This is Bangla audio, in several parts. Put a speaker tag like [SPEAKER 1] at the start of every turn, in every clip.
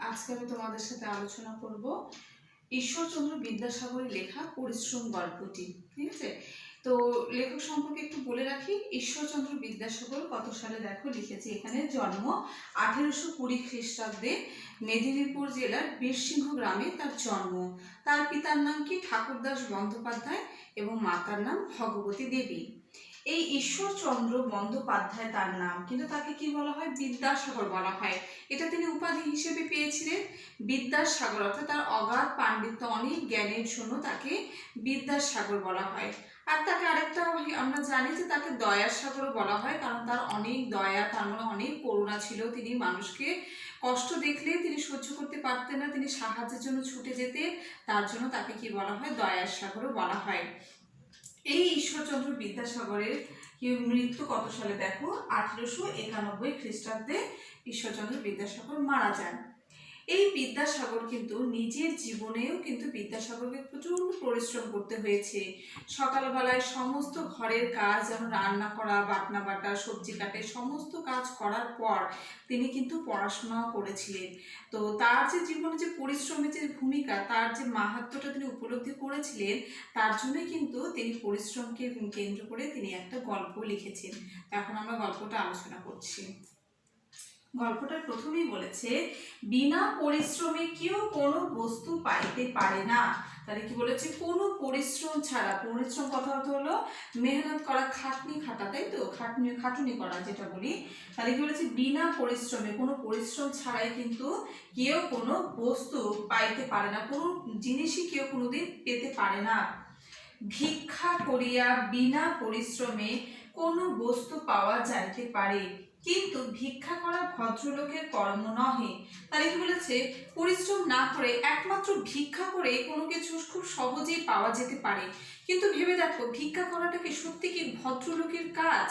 [SPEAKER 1] আজকে আমি তোমাদের সাথে আলোচনা করব ঈশ্বরচন্দ্র বিদ্যাসাগরের লেখা পরিশ্রম গল্পটি। ঠিক আছে, তো লেখক সম্পর্কে একটু বলে রাখি। ঈশ্বরচন্দ্র বিদ্যাসাগর কত সালে দেখো লিখেছে, এখানে জন্ম 1820 খ্রিস্টাব্দে, মেদিনীপুর জেলার বীরসিংহ গ্রামে তার জন্ম। তার পিতার নাম কি ঠাকুরদাস বন্দ্যোপাধ্যায় এবং মাতার নাম ভগবতী দেবী। এই ঈশ্বরচন্দ্র বন্দ্যোপাধ্যায় তার নাম, কিন্তু তাকে কি বলা হয়? বিদ্যাসাগর বলা হয়। এটা তিনি উপাধি হিসেবে পেয়েছিলেন বিদ্যাসাগর, অর্থাৎ তার অগাধ পাণ্ডিত্য, অনেক জ্ঞানের জন্য তাকে বিদ্যাসাগর বলা হয়। আর তাকে আরেকটা আমরা জানি যে তাকে দয়ার সাগরও বলা হয়, কারণ তার অনেক দয়া, তার মানে অনেক করুণা ছিল। তিনি মানুষকে কষ্ট দেখলে তিনি সহ্য করতে পারতেন না, তিনি সাহায্যের জন্য ছুটে যেতেন, তার জন্য তাকে কি বলা হয়? দয়ার সাগরও বলা হয়। এই ঈশ্বরচন্দ্র বিদ্যাসাগরের মৃত্যু কত সালে দেখো, 1891 খ্রিস্টাব্দে ঈশ্বরচন্দ্র বিদ্যাসাগর মারা যান। এই বিদ্যাসাগর কিন্তু নিজের জীবনেও কিন্তু বিদ্যাসাগরকে প্রচুর পরিশ্রম করতে হয়েছে। সকালবেলায় সমস্ত ঘরের কাজ, যেমন রান্না করা, বাটনা বাটা, সবজি কাটে, সমস্ত কাজ করার পর তিনি কিন্তু পড়াশোনাও করেছিলেন। তো তার যে জীবনে যে পরিশ্রমের যে ভূমিকা, তার যে মাহাত্ম্যটা তিনি উপলব্ধি করেছিলেন, তার জন্যই কিন্তু তিনি পরিশ্রমকে কেন্দ্র করে তিনি একটা গল্প লিখেছেন। এখন আমরা গল্পটা আলোচনা করছি। গল্পটার প্রথমেই বলেছে, বিনা পরিশ্রমে কেউ কোনো বস্তু পাইতে পারে না। তাহলে কি বলেছে? কোনো পরিশ্রম ছাড়া, পরিশ্রম কথা হলো মেহনত করা, খাটা, তাই তো, খাটুনি করা যেটা বলি। তাহলে কি বলেছে? বিনা পরিশ্রমে, কোনো পরিশ্রম ছাড়াই কিন্তু কেউ কোনো বস্তু পাইতে পারে না, কোনো জিনিসই কেউ কোনোদিন পেতে পারে না। ভিক্ষা করিয়া বিনা পরিশ্রমে কোনো বস্তু পাওয়া যাইতে পারে, কিন্তু ভিক্ষা করা ভদ্রলোকের কর্ম নহে। তাহলে কি বলেছে? পরিশ্রম না করে একমাত্র ভিক্ষা করে কোনো কিছু খুব সহজেই পাওয়া যেতে পারে, কিন্তু ভেবে দেখো, ভিক্ষা করাটা কি সত্যি কি ভদ্রলোকের কাজ?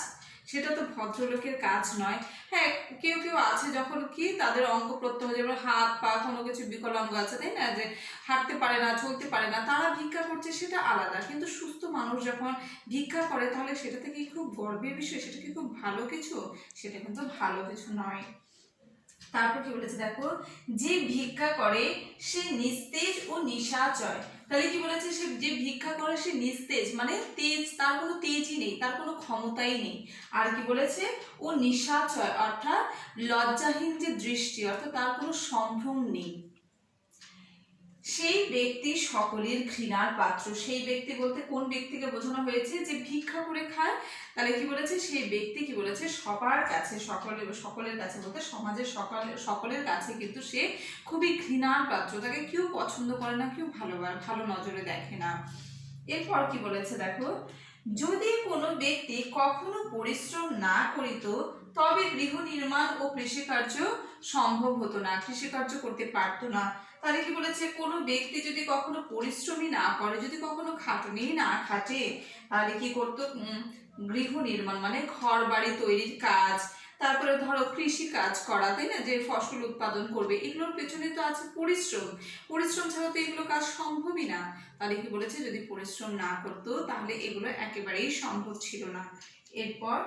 [SPEAKER 1] সেটা তো ভদ্রলোকের কাজ নয়। হ্যাঁ, কেউ কেউ আছে যখন কি তাদের অঙ্গ প্রত্যঙ্গ, যেমন হাত পা কোনো কিছু বিকলাঙ্গ আছে, তাই না, যে হাঁটতে পারে না, চলতে পারে না, তারা ভিক্ষা করছে, সেটা আলাদা। কিন্তু সুস্থ মানুষ যখন ভিক্ষা করে, তাহলে সেটা থেকে খুব গর্বের বিষয়, সেটা কি খুব ভালো কিছু? সেটা কিন্তু ভালো কিছু নয়। তারপর কি বলেছে দেখো, যে ভিক্ষা করে সে নিস্তেজ ও নিশাচর। তাহলে কি বলেছে? সে যে ভিক্ষা করে সে নিস্তেজ, মানে তেজ, তার কোনো তেজই নেই, তার কোনো ক্ষমতাই নেই। আর কি বলেছে? ও নিশাচর, অর্থাৎ লজ্জাহীন যে দৃষ্টি, অর্থাৎ তার কোনো সম্ভ্রম নেই। সেই ব্যক্তি সকলের ঘৃণার পাত্র। সেই ব্যক্তি বলতে কোন ব্যক্তিকে বোঝানো হয়েছে? যে ভিক্ষা করে খায়। তাহলে কি বলেছে? সেই ব্যক্তি কি বলেছে? সবার কাছে, সকলের কাছে বলতে সমাজের সকলের কাছে কিন্তু সে খুবই ঘৃণার পাত্র, তাকে কেউ পছন্দ করে না, কেউ ভালো নজরে দেখে না। এরপর কি বলেছে দেখো, যদি কোনো ব্যক্তি কখনো পরিশ্রম না করিত, তবে গৃহ নির্মাণ ও কৃষিকার্য সম্ভব হতো না, কৃষিকার্য করতে পারতো না। তাহলে কি বলেছে? কোনো ব্যক্তি যদি কখনো পরিশ্রমই না করে, যদি কখনো খাটুনি না খাটে, তাহলে কি করতো? গৃহ নির্মাণ মানে ঘর বাড়ি তৈরির কাজ, তারপরে ধরো কৃষি কাজ করা, তাই না, যে ফসল উৎপাদন করবে, এগুলোর পেছনে তো আছে পরিশ্রম। পরিশ্রম ছাড়া তো এগুলো কাজ সম্ভবই না। তাহলে কি বলেছে? যদি পরিশ্রম না করতো, তাহলে এগুলো একেবারেই সম্ভব ছিল না। এরপর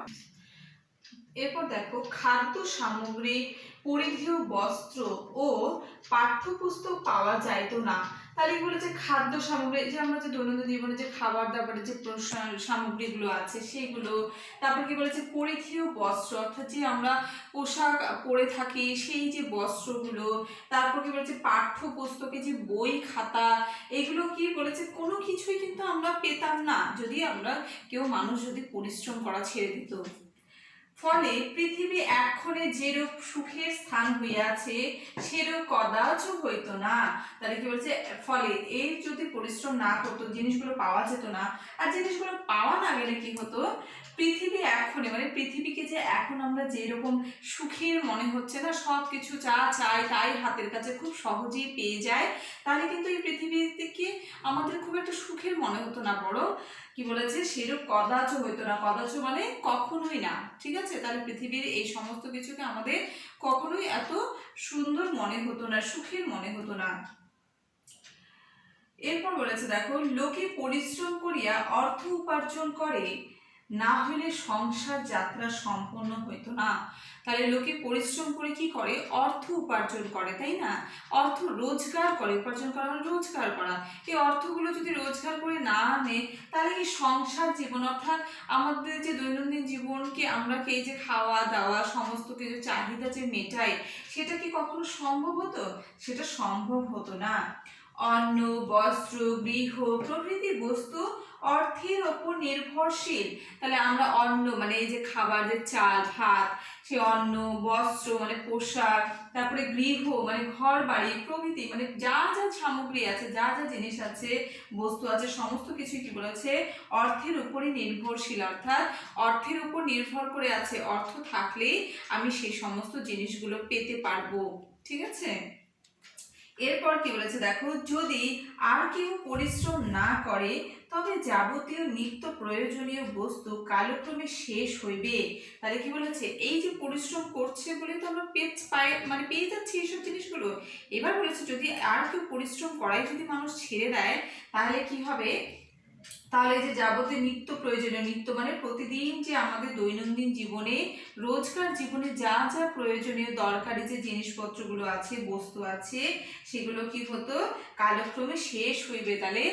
[SPEAKER 1] দেখো, খাদ্য সামগ্রী, পরিধেয় বস্ত্র ও পাঠ্যপুস্তক পাওয়া যাইতো না। তাহলে কি বলেছে? খাদ্য সামগ্রী, যে আমরা যে দৈনন্দিন জীবনে যে খাবার দাবারের যে সামগ্রীগুলো আছে সেগুলো। তারপর কি বলেছে? পরিধেয় বস্ত্র, অর্থাৎ যে আমরা পোশাক পরে থাকি সেই যে বস্ত্রগুলো। তারপর কি বলেছে? পাঠ্যপুস্তকে যে বই খাতা, এগুলো কি বলেছে? কোনো কিছুই কিন্তু আমরা পেতাম না যদি মানুষ যদি পরিশ্রম করা ছেড়ে দিত। ফলে পৃথিবী এক্ষণে যেরূপ সুখের স্থান হইয়াছে, সেরূপ কদাচ হইত না। তাহলে কি বলছে? ফলে এই যদি পরিশ্রম না করতো, জিনিসগুলো পাওয়া যেত না। আর জিনিসগুলো পাওয়া না গেলে কি হতো? পৃথিবী এক্ষণে, মানে পৃথিবীকে যে এখন আমরা যেরকম সুখের মনে হচ্ছে না, সব কিছু যা চাই তাই হাতের কাছে খুব সহজেই পেয়ে যায়, তাহলে কিন্তু এই পৃথিবীকে আমাদের খুব একটা সুখের মনে হতো না, বড় কি বলেছে? সেরূপ কদাচ হইতো না। কদাচ মানে কখনোই না, ঠিক আছে? তাহলে পৃথিবীর এই সমস্ত কিছুকে আমাদের কখনোই এত সুন্দর মনে হতো না, সুখের মনে হতো না। এরপর বলেছে দেখো, লোকে পরিশ্রম করিয়া অর্থ উপার্জন করে, না হলে সংসার যাত্রা সম্পন্ন হইতো না। তাহলে লোকে পরিশ্রম করে কি করে, অর্থ উপার্জন করে, তাই না? অর্থ রোজগার করে, উপার্জন করা মানে রোজগার করা। এই অর্থগুলো যদি রোজগার করে না আনে, তাহলে এই সংসার জীবন অর্থাৎ আমাদের যে দৈনন্দিন জীবনকে আমরা কে যে খাওয়া দাওয়া সমস্ত কিছু চাহিদা যে মেটাই, সেটা কি কখনো সম্ভব হতো? সেটা সম্ভব হতো না। অন্ন, বস্ত্র, গৃহ প্রভৃতি বস্তু অর্থের ওপর নির্ভরশীল। তাহলে আমরা অন্ন মানে এই যে খাবার, যে চাল ভাত, সে অন্ন, বস্ত্র মানে পোশাক, তারপরে গৃহ মানে ঘর বাড়ি প্রভৃতি মানে যা যা সামগ্রী আছে, যা যা জিনিস আছে, বস্তু আছে, সমস্ত কিছু কি বলেছে, অর্থের উপরই নির্ভরশীল। অর্থাৎ অর্থের উপর নির্ভর করে আছে, অর্থ থাকলেই আমি সেই সমস্ত জিনিসগুলো পেতে পারবো। ঠিক আছে, এরপর কি বলেছে দেখো, যদি আর কেউ পরিশ্রম না করে তবে যাবতীয় নিত্য প্রয়োজনীয় বস্তু কালক্রমে শেষ হইবে। তাহলে কি বলেছে, এই যে পরিশ্রম করছে বলে তো আমরা মানে পেয়ে যাচ্ছি এইসব জিনিসগুলো। এবার বলেছে যদি আর কেউ পরিশ্রম করাই যদি মানুষ ছেড়ে দেয়, তাহলে কি হবে, তাহলে যে যাবতীয় নিত্য প্রয়োজনীয়, নিত্য মানে প্রতিদিন যে আমাদের দৈনন্দিন জীবনে রোজকার জীবনে যা যা প্রয়োজনীয় দরকারি যে জিনিসপত্রগুলো আছে, বস্তু আছে, সেগুলো কি হতো, কালক্রমে শেষ হইবে। তাহলে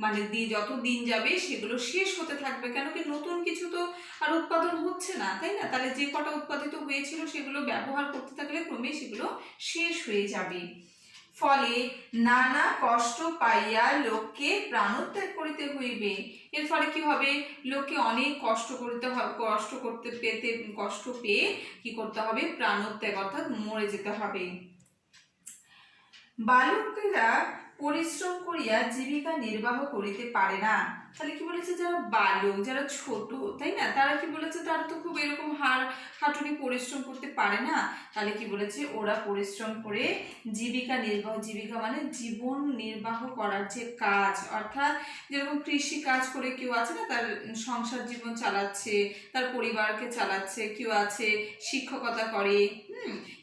[SPEAKER 1] মানে যত দিন যাবে সেগুলো শেষ হতে থাকবে, কেন কি নতুন কিছু তো আর উৎপাদন হচ্ছে না, তাই না? তাহলে যে কটা উৎপাদিত হয়েছিল সেগুলো ব্যবহার করতে থাকলে ক্রমে সেগুলো শেষ হয়ে যাবে। ফলে নানা কষ্ট পাইয়া লোককে প্রাণত্যাগ করিতে হইবে। এর ফলে কি হবে, লোককে অনেক কষ্ট করতে হবে, কষ্ট পেয়ে কি করতে হবে, প্রাণত্যাগ অর্থাৎ মরে যেতে হবে। বালকেরা পরিশ্রম করিয়া জীবিকা নির্বাহ করিতে পারে না। তাহলে কি বলেছে, যারা বালক, যারা ছোট, তাই না, তারা কি বলেছে, তারা তো খুব এরকম হাঁটুনি পরিশ্রম করতে পারে না। তাহলে কি বলেছে, ওরা পরিশ্রম করে জীবিকা নির্বাহ, জীবিকা মানে জীবন নির্বাহ করার যে কাজ, অর্থাৎ যেরকম কৃষি কাজ করে কেউ আছে না, তার সংসার জীবন চালাচ্ছে, তার পরিবারকে চালাচ্ছে, কেউ আছে শিক্ষকতা করে,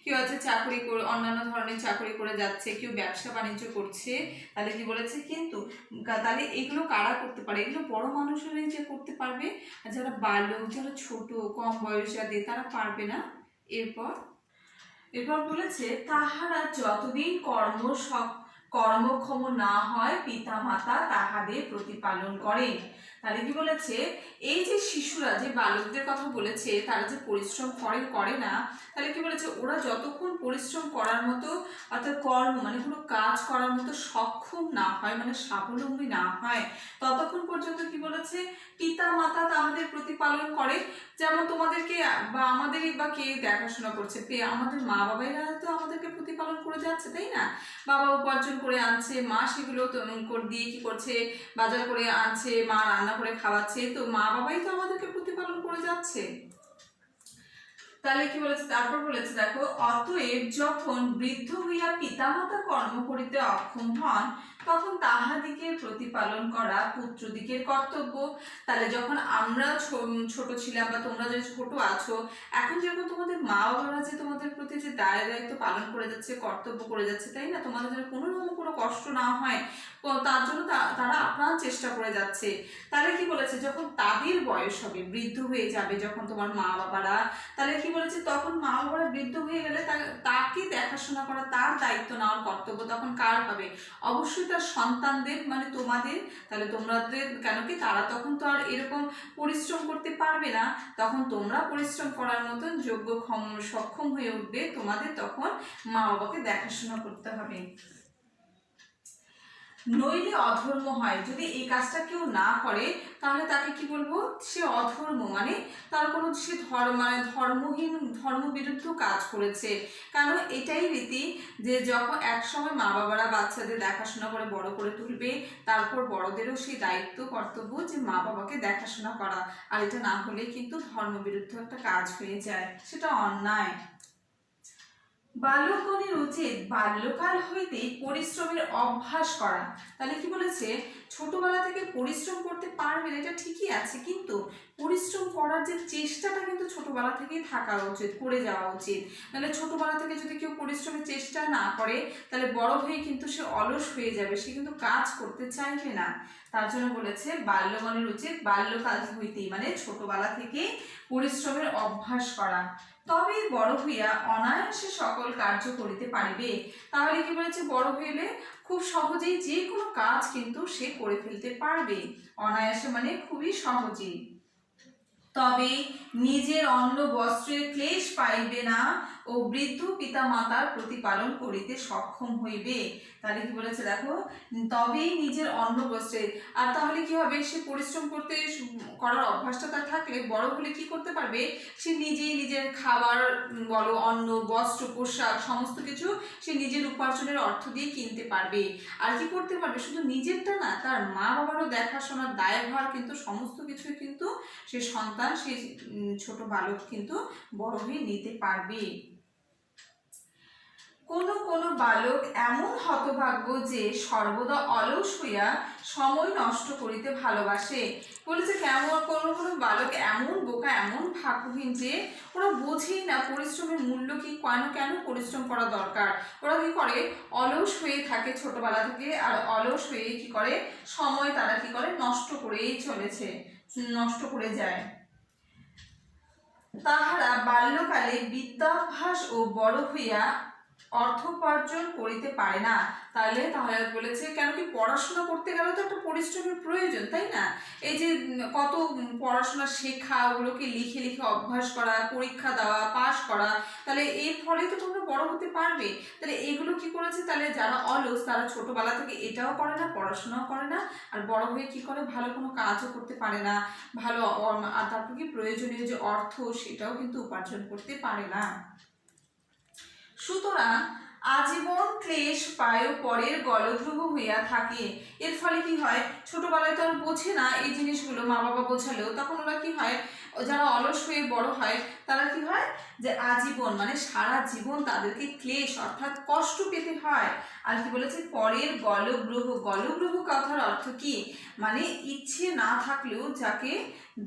[SPEAKER 1] কেউ আছে চাকরি করে, অন্যান্য ধরনের চাকরি করে যাচ্ছে, কেউ ব্যবসা বাণিজ্য করছে। তাহলে কি বলেছে, কিন্তু তাহলে এগুলো কারা করতে পারে, এগুলো বড় মানুষেরাই যে করতে পারবে, আর যারা বালক, যারা ছোট কম বয়স যাদের, তারা পারবে না। এরপর বলেছে, তাহারা যতদিন কর্মক্ষম না হয় পিতা মাতা তাহাদের প্রতিপালন করেন। তাহলে কি বলেছে, এই যে শিশুরা, যে বালকদের কথা বলেছে, তারা যে পরিশ্রম করে না, তাহলে কি বলেছে, ওরা যতক্ষণ পরিশ্রম করার মতো অর্থাৎ কর্ম মানে কোনো কাজ করার মতো সক্ষম না হয়, মানে স্বাবলম্বী না হয়, ততক্ষণ পর্যন্ত কি বলেছে, পিতা মাতা তাদের প্রতিপালন করে। যেমন তোমাদেরকে বা আমাদেরই বা কে দেখাশোনা করছে, আমাদের মা বাবাইরা তো আমাদেরকে প্রতিপালন করে যাচ্ছে, তাই না? বাবা উপার্জন করে আনছে, মা সেগুলো দিয়ে কি করছে, বাজার করে আনছে, মা রান্না করে খাওয়াচ্ছে, তো মা বাবাই তো আমাদেরকে প্রতিপালন করে যাচ্ছে। তাহলে কি বলেছে, তারপর বলেছে দেখো, অতএব যখন বৃদ্ধ হইয়া পিতামাতা কর্ম করিতে অক্ষম হন, তখন তাহাদিকে প্রতিপালন করা পুত্রদিকের কর্তব্য। তাহলে যখন আমরা ছোট ছিলাম বা তোমরা যে ছোট আছো, এখন যেরকম তোমাদের মা বাবারা যে তোমাদের প্রতি যে দায়িত্ব পালন করে যাচ্ছে, কর্তব্য করে যাচ্ছে, তাই না, তোমাদের যেন কোনো রকম কোনো কষ্ট না হয়, তার জন্য তারা আপ্রাণ চেষ্টা করে যাচ্ছে। তাহলে কি বলেছে, যখন তাদের বয়স হবে, বৃদ্ধ হয়ে যাবে যখন তোমার মা বাবারা, তাহলে কি বলেছে, তখন মা বাবারা বৃদ্ধ হয়ে গেলে তাকে দেখাশোনা করা, তার দায়িত্ব নেওয়ার কর্তব্য তখন কার হবে, অবশ্যই তার সন্তানদের মানে তোমাদের। তাহলে তোমাদের, কেন কি তারা তখন তো আর এরকম পরিশ্রম করতে পারবে না, তখন তোমরা পরিশ্রম করার মতন যোগ্য সক্ষম হয়ে উঠবে, তোমাদের তখন মা বাবাকে দেখাশোনা করতে হবে। নইলে অধর্ম হয়, যদি এই কাজটা কেউ না করে তাহলে তাকে কি বলবো, সে অধর্ম মানে তার কোনো সে ধর্মহীন, ধর্মবিরুদ্ধ কাজ করেছে। কারণ এটাই রীতি যে যখন একসময় মা বাবারা বাচ্চাদের দেখাশোনা করে বড় করে তুলবে, তারপর বড়দেরও সেই দায়িত্ব কর্তব্য যে মা বাবাকে দেখাশোনা করা, আর এটা না হলে কিন্তু ধর্মবিরুদ্ধ একটা কাজ হয়ে যায়, সেটা অন্যায়। বালকগণের উচিত বাল্যকাল হইতেই পরিশ্রমের অভ্যাস করা। তাহলে কি বলেছে, ছোটবেলা থেকে পরিশ্রম করতে পারবেন এটা ঠিকই আছে, কিন্তু পরিশ্রম করার যে চেষ্টাটা কিন্তু ছোটবেলা থেকেই থাকা উচিত, করে যাওয়া উচিত। তাহলে ছোটবেলা থেকে যদি কেউ পরিশ্রমের চেষ্টা না করে তাহলে বড় হয়ে কিন্তু সে অলস হয়ে যাবে, সে কিন্তু কাজ করতে চাইবে না। তার জন্য বলেছে বাল্যগণের উচিত বাল্যকাল হইতেই, মানে ছোটবেলা থেকে পরিশ্রমের অভ্যাস করা, তবে বড় হইয়া অনায়াসে সকল কার্য করিতে পারিবে। তাহলে কি বলেছে, বড় হইলে খুব সহজেই যে কোনো কাজ কিন্তু সে করে ফেলতে পারবে, অনায়াসে মানে খুবই সহজেই। তবে নিজের অন্ন বস্ত্রের ক্লেশ পাইবে না ও বৃদ্ধ পিতা মাতার প্রতিপালন করিতে সক্ষম হইবে। তাহলে কি বলেছে দেখো, তবেই নিজের অন্ন বস্ত্রের, আর তাহলে কি হবে, সে পরিশ্রম করতে করার অভ্যাসটা তার থাকলে বড় হলে কি করতে পারবে, সে নিজেই নিজের খাবার বলো, অন্ন বস্ত্র পোশাক সমস্ত কিছু সে নিজের উপার্জনের অর্থ দিয়ে কিনতে পারবে। আর কি করতে পারবে, শুধু নিজেরটা না, তার মা বাবারও দেখাশোনার দায়ভার কিন্তু সমস্ত কিছুই কিন্তু সে সন্তান, সে ছোট বালক কিন্তু বড় হয়ে নিতে পারবে। কোন কোন বালক এমন হতভাগ্য যে সর্বদা অলস হইয়া সময় নষ্ট করিতে ভালোবাসে। বলেছে কেমন কোন কোন বালক এমন বোকা, এমন ভাগ্যহীন যে ওরা বোঝেই না পরিশ্রমের মূল্য কি, কেন পরিশ্রম করা দরকার। ওরা কি করে, অলস হয়ে থাকে ছোটবেলা থেকে, আর অলস হয়ে কি করে, সময় তারা কি করে, নষ্ট করেই চলেছে, নষ্ট করে যায়। তাহারা বাল্যকালে বিদ্যাভ্যাস ও বড় হইয়া অর্থোপার্জন করিতে পারে না। তাহলে বলেছে কেন কি, পড়াশোনা করতে গেলে তো একটা পরিশ্রমের প্রয়োজন, তাই না? এই যে কত পড়াশোনা শেখা, ওগুলোকে লিখে লিখে অভ্যাস করা, পরীক্ষা দেওয়া, পাশ করা, তাহলে এর ফলে তো তোমরা বড় হতে পারবে। তাহলে এগুলো কি করেছে, তাহলে যারা অলস তারা ছোটবেলা থেকে এটাও করে না, পড়াশোনাও করে না, আর বড় হয়ে কি করে, ভালো কোনো কাজও করতে পারে না, ভালো, আর তারপর কি প্রয়োজনীয় যে অর্থ সেটাও কিন্তু উপার্জন করতে পারে না। সুতরাং আজীবন ক্লেশ পায় পরের গলগ্রহ হইয়া থাকে। এর ফলে কি হয়, ছোটবেলায় তো আর বোঝে না এই জিনিসগুলো, মা বাবা বোঝালেও তখন ওরা কি হয়, যারা অলস হয়ে বড় হয় তারা কি হয়, যে আজীবন মানে সারা জীবন তাদেরকে ক্লেশ অর্থাৎ কষ্ট পেতে হয়। আর কি বলেছে, পরের গলগ্রহ, গলগ্রহ কথার অর্থ কি, মানে ইচ্ছে না থাকলেও যাকে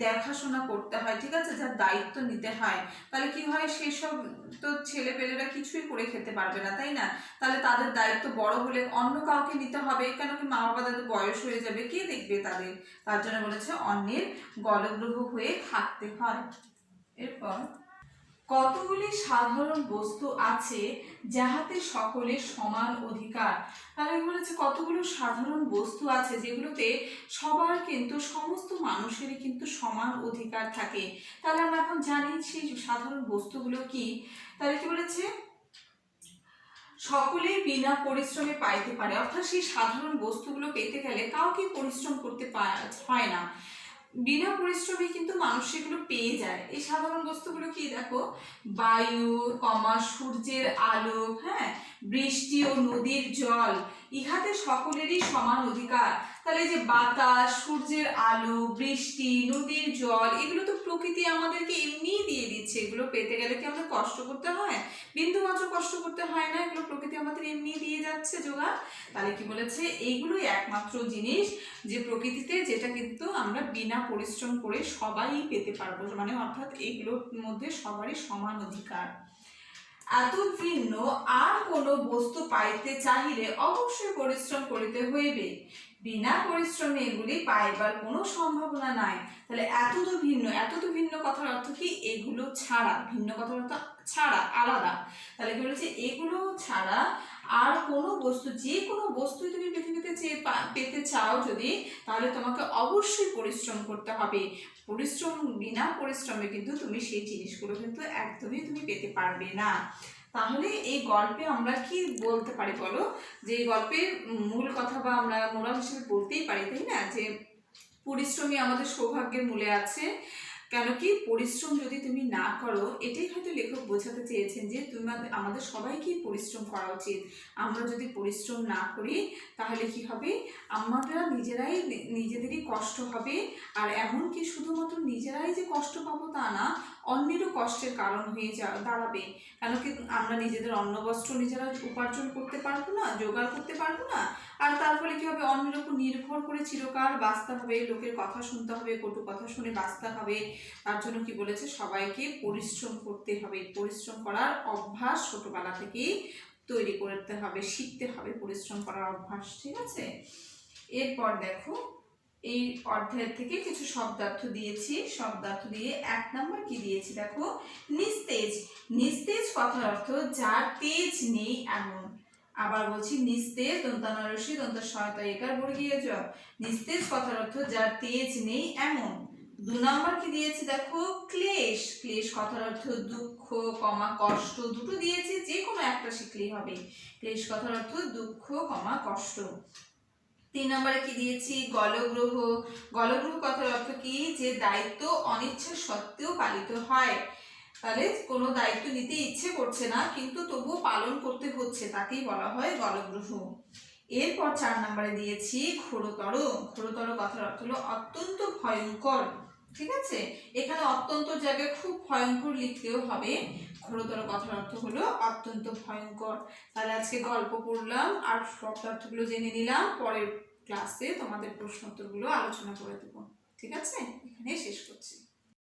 [SPEAKER 1] দেখাশোনা করতে হয়, ঠিক আছে, যার দায়িত্ব নিতে হয়। তাহলে কি হয়, সেসব তো ছেলেপেলেরা কিছুই করে খেতে পারবে না, তাই না? তাহলে তাদের দায়িত্ব বড় হলে অন্য কাউকে নিতে হবে, কেন কি, মা বাবা তাদের বয়স হয়ে যাবে, কে দেখবে তাদের। তার জন্য বলেছে অন্যের গলগ্রহ হয়ে থাকতে হয়। এরপর কতগুলি সাধারণ বস্তু আছে যাহাতে সকলের সমান অধিকার। তাহলে বলেছে কতগুলো সাধারণ বস্তু আছে যেগুলোতে সবার কিন্তু, সমস্ত মানুষেরই কিন্তু সমান অধিকার থাকে। তাহলে আমরা এখন জানি সেই সাধারণ বস্তুগুলো কি। তাহলে কি বলেছে, সকলেই বিনা পরিশ্রমে পাইতে পারে, অর্থাৎ সেই সাধারণ বস্তুগুলো পেতে গেলে কাউকে পরিশ্রম করতে হয় না, বিনা পরিশ্রমে কিন্তু মানুষ সেগুলো পেয়ে যায়। এই সাধারণ বস্তুগুলো কি দেখো, বায়ু, সূর্যের আলো, হ্যাঁ, বৃষ্টি ও নদীর জল, ইহাতে সকলেরই সমান অধিকার। তাহলে যে বাতাস, সূর্যের আলো, বৃষ্টি, নদীর জল, এগুলো তো প্রকৃতি আমাদেরকে এমনিই দিয়ে দিচ্ছে, এগুলো পেতে গেলে কি আমাদের কষ্ট করতে হয়? বিন্দু মাত্র কষ্ট করতে হয় না, এগুলো প্রকৃতি আমাদের এমনি দিয়ে যাচ্ছে যোগান। তাহলে কি বলেছে, এইগুলোই একমাত্র জিনিস যে প্রকৃতিতে, যেটা কিন্তু আমরা বিনা পরিশ্রম করে সবাই পেতে পারবো, মানে অর্থাৎ এগুলোর মধ্যে সবারই সমান অধিকার। এত ভিন্ন আর কোনো বস্তু পাইতে চাহিলে অবশ্যই পরিশ্রম করিতে হইবে, বিনা পরিশ্রমে এগুলি পাইবার কোনো সম্ভাবনা নাই। তাহলে এত তো ভিন্ন কথার অর্থ কি, এগুলো ছাড়া, ভিন্ন কথার অর্থ ছাড়া, আলাদা। তাহলে কি বলেছে, এগুলো ছাড়া আর কোনো বস্তু, যে কোনো বস্তু তুমি পৃথিবীতে পেতে চাও যদি, তাহলে তোমাকে অবশ্যই পরিশ্রম করতে হবে। বিনা পরিশ্রমে কিন্তু তুমি সেই জিনিসগুলো কিন্তু একদমই তুমি পেতে পারবে না। তাহলে এই গল্পে আমরা কি বলতে পারি বলো, যে এই গল্পের মূল কথা বা আমরা মোরাল হিসেবে বলতেই পারি, তাই না, যে পরিশ্রমী আমাদের সৌভাগ্যের মূলে আছে। কেন কি, পরিশ্রম যদি তুমি না করো, এটাই হয়তো লেখক বোঝাতে চেয়েছেন যে আমাদের সবাইকেই পরিশ্রম করা উচিত। আমরা যদি পরিশ্রম না করি তাহলে কি হবে, আমরা নিজেদেরই কষ্ট হবে। আর এমনকি শুধুমাত্র নিজেরাই যে কষ্ট পাবো তা না, অন্যেরও কষ্টের কারণ হয়ে দাঁড়াবে। কেন কি আমরা নিজেদের অন্ন বস্ত্র নিজেরা উপার্জন করতে পারবো না, জোগাড় করতে পারবো না, আর তার ফলে কি হবে, অন্যের উপর নির্ভর করে চিরকাল বাঁচতে হবে, লোকের কথা শুনতে হবে, কটু কথা শুনে বাঁচতে হবে। তার জন্য কি বলেছে, সবাইকে পরিশ্রম করতে হবে, পরিশ্রম করার অভ্যাস ছোটবেলা থেকেই তৈরি করতে হবে, শিখতে হবে পরিশ্রম করার অভ্যাস। ঠিক আছে, এরপর দেখো এই অধ্যায় থেকে কিছু শব্দার্থ দিয়েছি। শব্দার্থ দিয়ে 1 নম্বর কি দিয়েছি দেখো, নিস্তেজ। নিস্তেজ কথার অর্থ যার তেজ নেই এমন। আবার বলছি, নিস্তেজ দন্তানরসি দন্ত সহায়তা একার বর্গীয় জ। নিস্তেজ কথার অর্থ যার তেজ নেই এমন। 2 নম্বর কি দিয়েছি দেখো, ক্লেশ। ক্লেশ কথার অর্থ দুঃখ, কষ্ট, দুটো দিয়েছি, যে কোনো একটা শিখলেই হবে। ক্লেশ কথার অর্থ দুঃখ, কষ্ট। 3 নম্বরে কি দিয়েছি, গলগ্রহ। গলগ্রহ কথার অর্থ কি, যে দায়িত্ব অনিচ্ছা সত্ত্বেও পালিত হয়। তাহলে কোনো দায়িত্ব নিতে ইচ্ছে করছে না কিন্তু তবুও পালন করতে হচ্ছে, তাকেই বলা হয় গলগ্রহ। এরপর 4 নম্বরে দিয়েছি ঘোরতর। ঘোরতর কথার অর্থ হলো অত্যন্ত ভয়ঙ্কর। ঠিক আছে, এখানে অত্যন্ত জায়গায় খুব ভয়ঙ্কর লিখলেও হবে। ঘোরতর কথার অর্থ হলো অত্যন্ত ভয়ঙ্কর। তাহলে আজকে গল্প পড়লাম আর শব্দার্থগুলো জেনে নিলাম, পরের ক্লাসে তোমাদের প্রশ্ন উত্তরগুলো আলোচনা করে দেবো। ঠিক আছে, এখানে শেষ করছি।